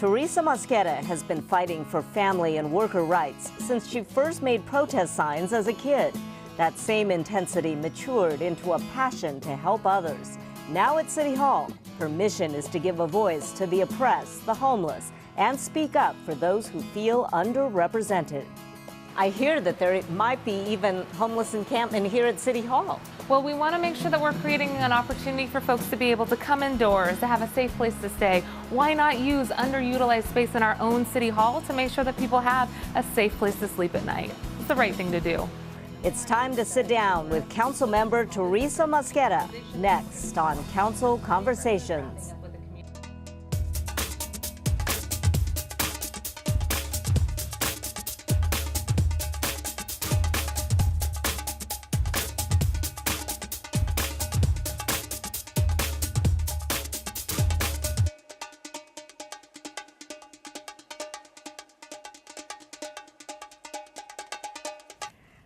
Teresa Mosqueda has been fighting for family and worker rights since she first made protest signs as a kid. That same intensity matured into a passion to help others. Now at City Hall, her mission is to give a voice to the oppressed, the homeless, and speak up for those who feel underrepresented. I hear that there might be even homeless encampment here at City Hall. Well, we want to make sure that we're creating an opportunity for folks to be able to come indoors, to have a safe place to stay. Why not use underutilized space in our own City Hall to make sure that people have a safe place to sleep at night? It's the right thing to do. It's time to sit down with Councilmember Teresa Mosqueda next on Council Conversations.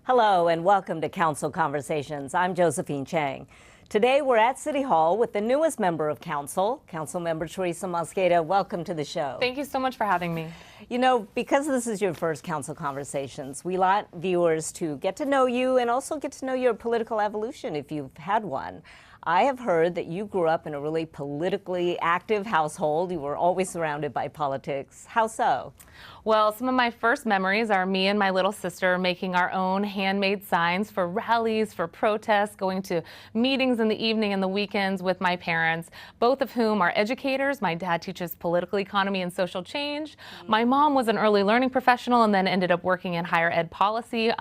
Hello and welcome to Council Conversations. I'm Josephine Cheng. Today we're at City Hall with the newest member of Council, Councilmember Teresa Mosqueda. Welcome to the show. Thank you so much for having me. You know, because this is your first Council Conversations, we want viewers to get to know you and also get to know your political evolution if you've had one. I have heard that you grew up in a really politically active household. You were always surrounded by politics. How so? Well, some of my first memories are me and my little sister making our own handmade signs for rallies, for protests, going to meetings in the evening and the weekends with my parents, both of whom are educators. My dad teaches political economy and social change. My mom was an early learning professional and then ended up working in higher ed policy.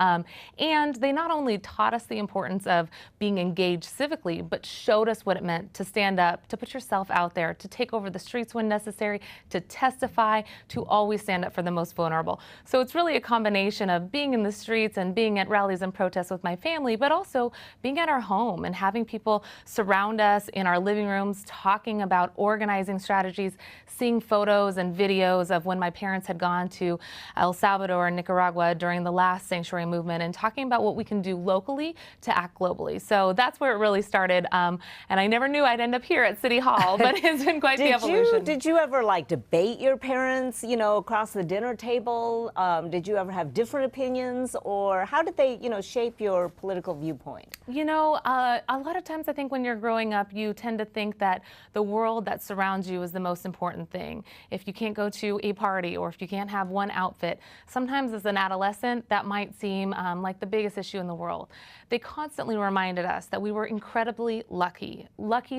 And they not only taught us the importance of being engaged civically, but showed us what it meant to stand up, to put yourself out there, to take over the streets when necessary, to testify, to always stand up for the most vulnerable. So it's really a combination of being in the streets and being at rallies and protests with my family, but also being at our home and having people surround us in our living rooms, talking about organizing strategies, seeing photos and videos of when my parents had gone to El Salvador and Nicaragua during the last sanctuary movement and talking about what we can do locally to act globally. So that's where it really started. And I never knew I'd end up here at City Hall, but it's been quite the evolution. Did you ever debate your parents, across the dinner table? Did you ever have different opinions, or how did they, shape your political viewpoint? A lot of times I think when you're growing up, you tend to think that the world that surrounds you is the most important thing. If you can't go to a party or if you can't have one outfit, sometimes as an adolescent, that might seem like the biggest issue in the world. They constantly reminded us that we were incredibly lucky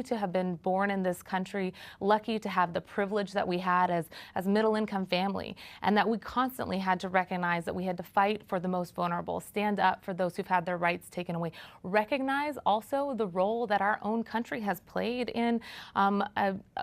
to have been born in this country, lucky to have the privilege that we had as middle-income family, and that we constantly had to recognize that we had to fight for the most vulnerable, stand up for those who've had their rights taken away, recognize also the role that our own country has played in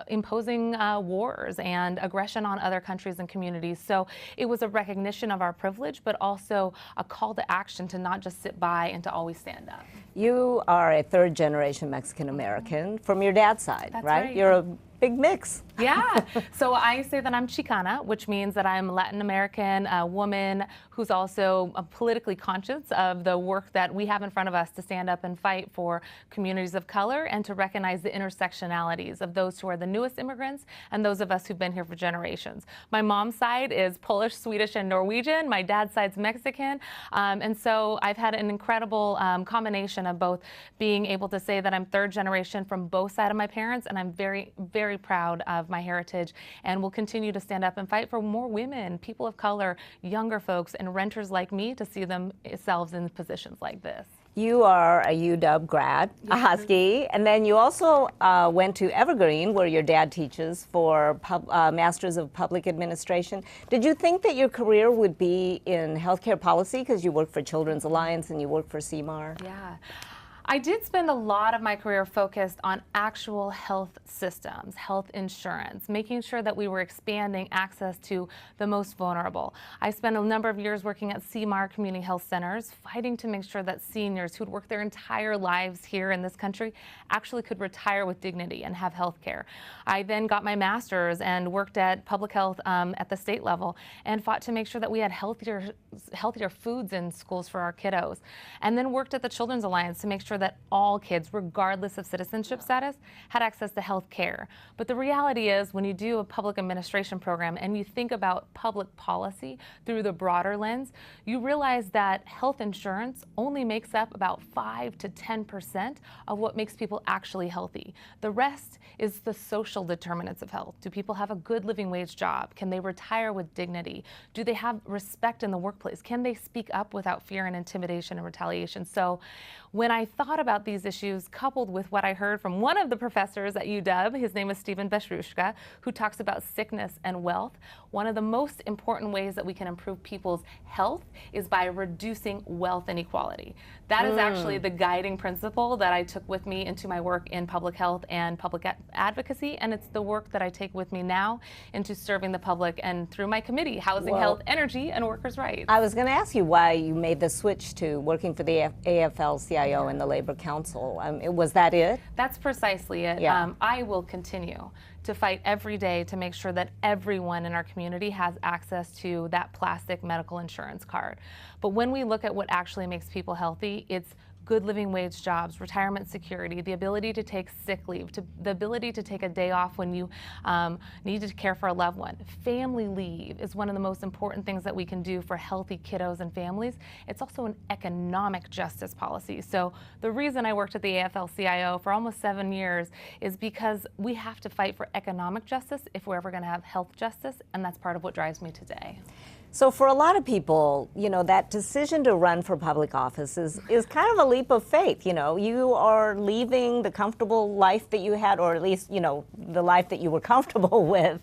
imposing wars and aggression on other countries and communities. So it was a recognition of our privilege, but also a call to action to not just sit by and to always stand up. You are a third-generation Mexican-American from your dad's side, That's right? You're a big mix. Yeah. So I say that I'm Chicana, which means that I'm Latin American, a woman who's also politically conscious of the work that we have in front of us to stand up and fight for communities of color and to recognize the intersectionalities of those who are the newest immigrants and those of us who've been here for generations. My mom's side is Polish, Swedish, and Norwegian. My dad's side's Mexican. And so I've had an incredible combination of both being able to say that I'm third generation from both sides of my parents, and I'm very, very proud of my heritage and will continue to stand up and fight for more women, people of color, younger folks, and renters like me to see themselves in positions like this. You are a UW grad, a Husky, and then you also went to Evergreen, where your dad teaches, for Masters of Public Administration. Did you think that your career would be in healthcare policy because you work for Children's Alliance and you work for SeaMar? Yeah. I did spend a lot of my career focused on actual health systems, health insurance, making sure that we were expanding access to the most vulnerable. I spent a number of years working at SeaMar community health centers, fighting to make sure that seniors who'd worked their entire lives here in this country actually could retire with dignity and have health care. I then got my master's and worked at public health at the state level and fought to make sure that we had healthier foods in schools for our kiddos. And then worked at the Children's Alliance to make sure sure that all kids, regardless of citizenship status, had access to health care. But the reality is, when you do a public administration program and you think about public policy through the broader lens, you realize that health insurance only makes up about 5 to 10% of what makes people actually healthy. The rest is the social determinants of health. Do people have a good living wage job? Can they retire with dignity? Do they have respect in the workplace? Can they speak up without fear and intimidation and retaliation? So when I thought about these issues, coupled with what I heard from one of the professors at UW, his name is Stephen Beshrushka, who talks about sickness and wealth, one of the most important ways that we can improve people's health is by reducing wealth inequality. That is actually the guiding principle that I took with me into my work in public health and public advocacy, and it's the work that I take with me now into serving the public and through my committee, Housing, Health, Energy, and Workers' Rights. I was going to ask you why you made the switch to working for the AFL-CIO and the Labor Council. Was that it? That's precisely it. Yeah. I will continue to fight every day to make sure that everyone in our community has access to that plastic medical insurance card. But when we look at what actually makes people healthy, it's good living wage jobs, retirement security, the ability to take sick leave, the ability to take a day off when you need to care for a loved one. Family leave is one of the most important things that we can do for healthy kiddos and families. It's also an economic justice policy. So the reason I worked at the AFL-CIO for almost 7 years is because we have to fight for economic justice if we're ever going to have health justice, and that's part of what drives me today. So for a lot of people, you know, that decision to run for public office is kind of a leap of faith. You know, you are leaving the comfortable life that you had, or at least, you know, the life that you were comfortable with.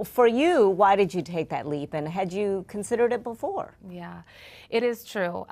For you, why did you take that leap, and had you considered it before? Yeah, it is true.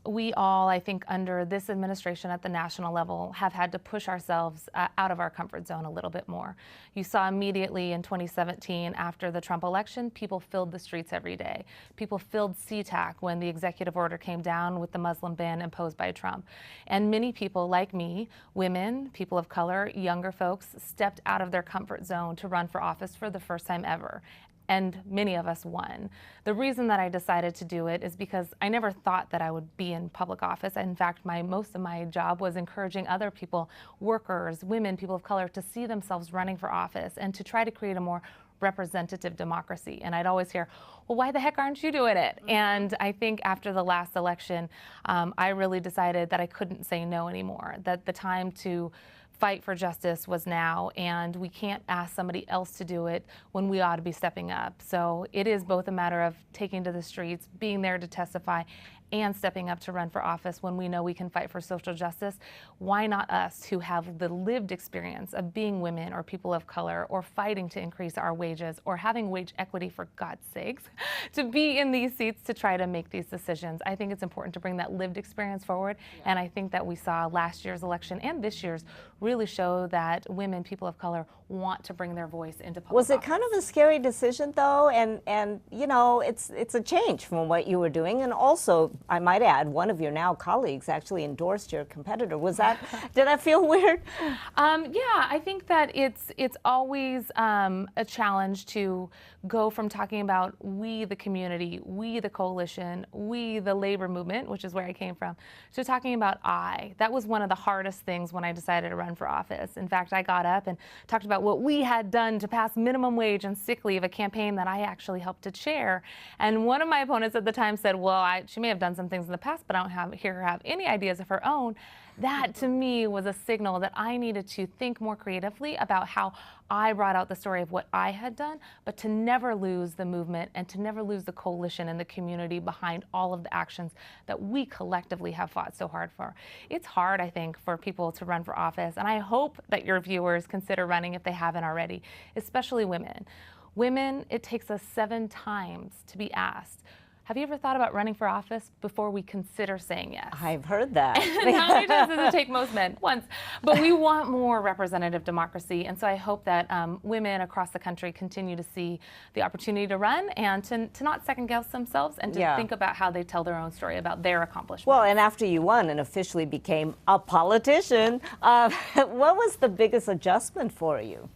We all, I think, under this administration at the national level have had to push ourselves out of our comfort zone a little bit more. You saw immediately in 2017, after the Trump election, people filled the streets every day. People filled SeaTac when the executive order came down with the Muslim ban imposed by Trump. And many people like me, women, people of color, younger folks, stepped out of their comfort zone to run for office for the first time ever. And many of us won. The reason that I decided to do it is because I never thought that I would be in public office. In fact, most of my job was encouraging other people, workers, women, people of color, to see themselves running for office and to try to create a more representative democracy. And I'd always hear, well, why the heck aren't you doing it? And I think after the last election, I really decided that I couldn't say no anymore, that the time to fight for justice was now, and we can't ask somebody else to do it when we ought to be stepping up. So it is both a matter of taking to the streets, being there to testify, and stepping up to run for office when we know we can fight for social justice. Why not us, who have the lived experience of being women or people of color, or fighting to increase our wages, or having wage equity, for God's sakes, to be in these seats to try to make these decisions? I think it's important to bring that lived experience forward, and I think that we saw last year's election and this year's really show that women, people of color, want to bring their voice into public Was it office. kind of a scary decision, though? And you know, it's a change from what you were doing, and also, I might add, one of your now colleagues actually endorsed your competitor. Was that, did that feel weird? Yeah, I think that it's always a challenge to go from talking about we the community, we the coalition, we the labor movement, which is where I came from, to talking about I. That was one of the hardest things when I decided to run for office. In fact, I got up and talked about what we had done to pass minimum wage and sick leave, a campaign that I actually helped to chair. And one of my opponents at the time said, well, she may have done some things in the past, but I don't hear her have any ideas of her own. That, to me, was a signal that I needed to think more creatively about how I brought out the story of what I had done, but to never lose the movement and to never lose the coalition and the community behind all of the actions that we collectively have fought so hard for. It's hard, I think, for people to run for office, and I hope that your viewers consider running if they haven't already, especially women. Women, it takes us 7 times to be asked, have you ever thought about running for office before we consider saying yes? I've heard that. How many times does it take most men? Once. But we want more representative democracy, and so I hope that women across the country continue to see the opportunity to run and to not second guess themselves and to think about how they tell their own story about their accomplishments. Well, and after you won and officially became a politician, what was the biggest adjustment for you?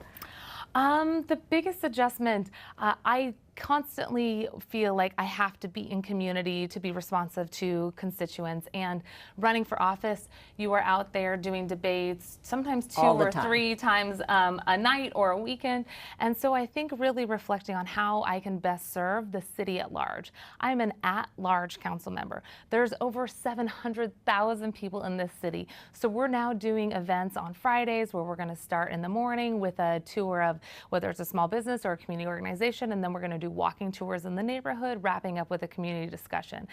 The biggest adjustment, I constantly feel like I have to be in community to be responsive to constituents. And running for office, you are out there doing debates, sometimes 2 or 3 times a night or a weekend. And so I think really reflecting on how I can best serve the city at large. I'm an at-large council member. There's over 700,000 people in this city. So we're now doing events on Fridays where we're going to start in the morning with a tour of whether it's a small business or a community organization, and then we're going to do walking tours in the neighborhood, wrapping up with a community discussion.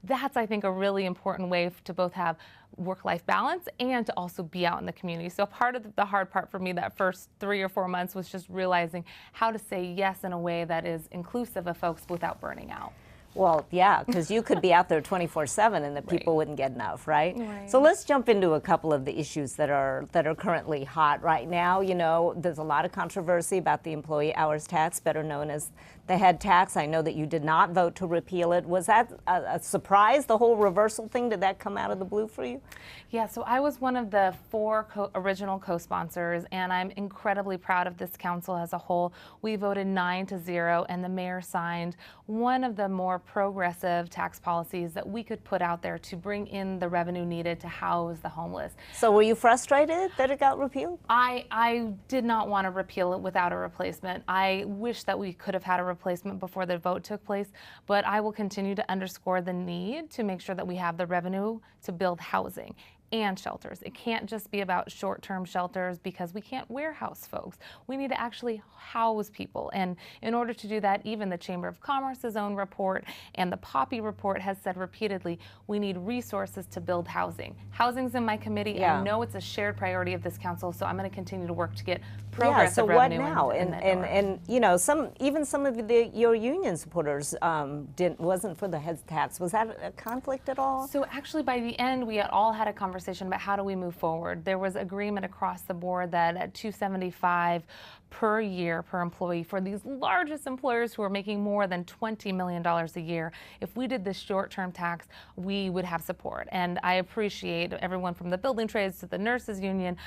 That's, I think, a really important way to both have work-life balance and to also be out in the community. So part of the hard part for me that first 3 or 4 months was just realizing how to say yes in a way that is inclusive of folks without burning out. Well, yeah, because you could be out there 24/7 and the people wouldn't get enough, right? So let's jump into a couple of the issues that are currently hot right now. You know, there's a lot of controversy about the employee hours tax, better known as the head tax. I know that you did not vote to repeal it. Was that a surprise, the whole reversal thing? Did that come out of the blue for you? Yeah, so I was one of the 4 original co-sponsors, and I'm incredibly proud of this council as a whole. We voted 9-0, and the mayor signed one of the more progressive tax policies that we could put out there to bring in the revenue needed to house the homeless. So were you frustrated that it got repealed? I did not want to repeal it without a replacement. I wish that we could have had a replacement before the vote took place, but I will continue to underscore the need to make sure that we have the revenue to build housing and shelters. It can't just be about short-term shelters because we can't warehouse folks. We need to actually house people. And in order to do that, even the Chamber of Commerce's own report and the Poppy report has said repeatedly, we need resources to build housing. Housing's in my committee. I know it's a shared priority of this council, so I'm going to continue to work to get progressive revenue. So what now? And you know, even some of your union supporters wasn't for the head tax. Was that a conflict at all? So actually, by the end, we had all had a conversation about how do we move forward. There was agreement across the board that at $275 per year per employee for these largest employers who are making more than $20 million a year, if we did this short-term tax, we would have support. And I appreciate everyone from the building trades to the nurses union,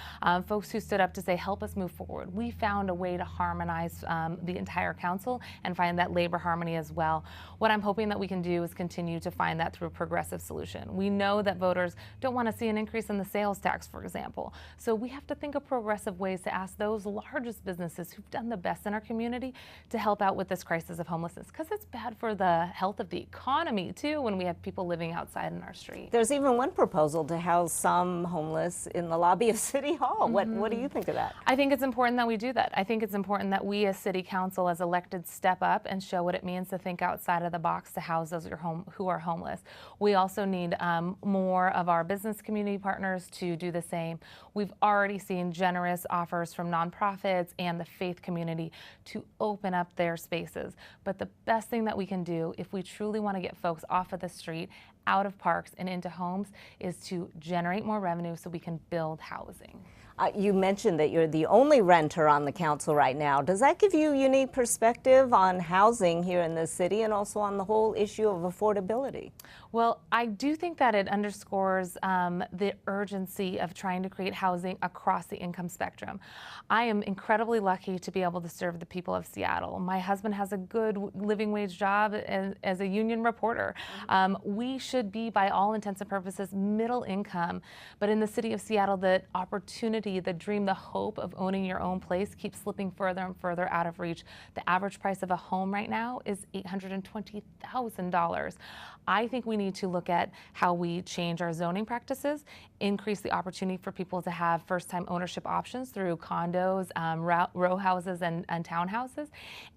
folks who stood up to say, help us move forward. We found a way to harmonize the entire council and find that labor harmony as well. What I'm hoping that we can do is continue to find that through a progressive solution. We know that voters don't want to see an increase in the sales tax, for example. So we have to think of progressive ways to ask those largest businesses who've done the best in our community to help out with this crisis of homelessness, because it's bad for the health of the economy too when we have people living outside in our street. There's even one proposal to house some homeless in the lobby of City Hall. What do you think of that? I think it's important that we do that. I think it's important that we as City Council, as elected, step up and show what it means to think outside of the box to house those who are homeless. We also need more of our business community partners to do the same. We've already seen generous offers from nonprofits and the faith community to open up their spaces. But the best thing that we can do if we truly want to get folks off of the street, out of parks and into homes is to generate more revenue so we can build housing. You mentioned that you're the only renter on the council right now. Does that give you a unique perspective on housing here in the city and also on the whole issue of affordability? Well, I do think that it underscores the urgency of trying to create housing across the income spectrum. I am incredibly lucky to be able to serve the people of Seattle. My husband has a good living wage job as a union reporter. We should be, by all intents and purposes, middle income. But in the city of Seattle, the opportunity, the dream, the hope of owning your own place keeps slipping further and further out of reach. The average price of a home right now is $820,000. I think we need to look at how we change our zoning practices, increase the opportunity for people to have first-time ownership options through condos, row houses, and townhouses,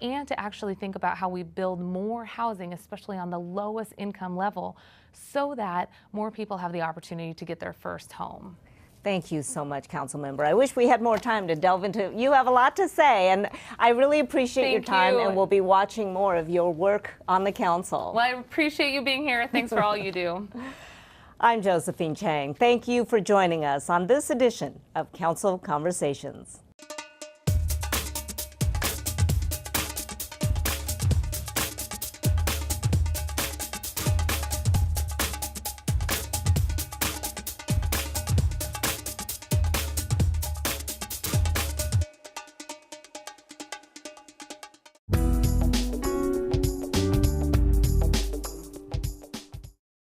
and to actually think about how we build more housing, especially on the lowest income level, so that more people have the opportunity to get their first home. Thank you so much, Councilmember. I wish we had more time to delve into. You have a lot to say, and I really appreciate your time, and we'll be watching more of your work on the council. Well, I appreciate you being here. Thanks for all you do. I'm Josephine Cheng. Thank you for joining us on this edition of Council Conversations.